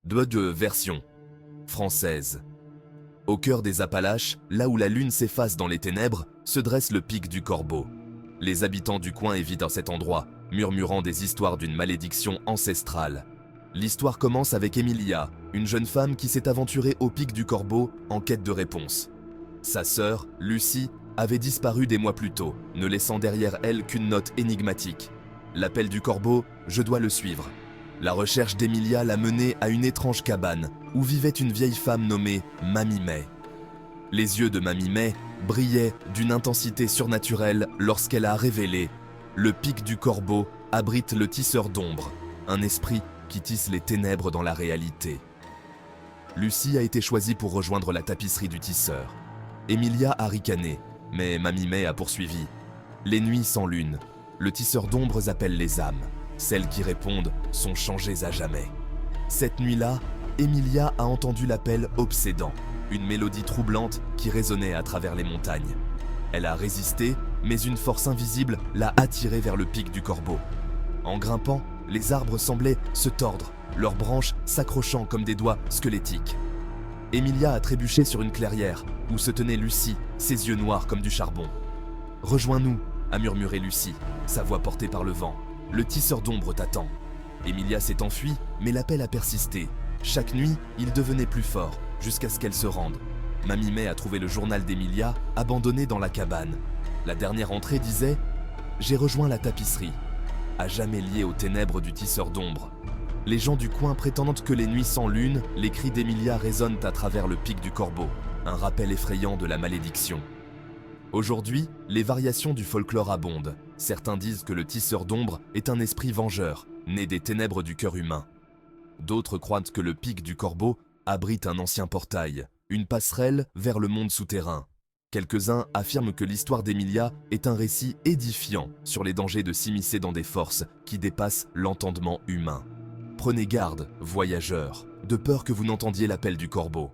de version française. Au cœur des Appalaches, là où la lune s'efface dans les ténèbres, se dresse le pic du Corbeau. Les habitants du coin évitent à cet endroit, murmurant des histoires d'une malédiction ancestrale. L'histoire commence avec Emilia, une jeune femme qui s'est aventurée au pic du Corbeau en quête de réponse. Sa sœur, Lucie, avait disparu des mois plus tôt, ne laissant derrière elle qu'une note énigmatique. L'appel du Corbeau, je dois le suivre. La recherche d'Emilia l'a menée à une étrange cabane où vivait une vieille femme nommée Mamie May. Les yeux de Mamie May brillaient d'une intensité surnaturelle lorsqu'elle a révélé « Le pic du Corbeau abrite le tisseur d'ombre, un esprit qui tisse les ténèbres dans la réalité. » Lucie a été choisie pour rejoindre la tapisserie du tisseur. Emilia a ricané, mais Mamie May a poursuivi. Les nuits sans lune, le tisseur d'ombres appelle les âmes. Celles qui répondent sont changées à jamais. Cette nuit-là, Emilia a entendu l'appel obsédant, une mélodie troublante qui résonnait à travers les montagnes. Elle a résisté, mais une force invisible l'a attirée vers le pic du Corbeau. En grimpant, les arbres semblaient se tordre, leurs branches s'accrochant comme des doigts squelettiques. Emilia a trébuché sur une clairière où se tenait Lucie, ses yeux noirs comme du charbon. « Rejoins-nous » a murmuré Lucie, sa voix portée par le vent. « Le tisseur d'ombre t'attend. » Emilia s'est enfuie, mais l'appel a persisté. Chaque nuit, il devenait plus fort, jusqu'à ce qu'elle se rende. Mamie May a trouvé le journal d'Emilia, abandonné dans la cabane. La dernière entrée disait « J'ai rejoint la tapisserie, à jamais liée aux ténèbres du tisseur d'ombre. » Les gens du coin prétendent que les nuits sans lune, les cris d'Emilia résonnent à travers le pic du Corbeau, un rappel effrayant de la malédiction. Aujourd'hui, les variations du folklore abondent. Certains disent que le tisseur d'ombre est un esprit vengeur, né des ténèbres du cœur humain. D'autres croient que le pic du Corbeau abrite un ancien portail, une passerelle vers le monde souterrain. Quelques-uns affirment que l'histoire d'Emilia est un récit édifiant sur les dangers de s'immiscer dans des forces qui dépassent l'entendement humain. Prenez garde, voyageurs, de peur que vous n'entendiez l'appel du Corbeau.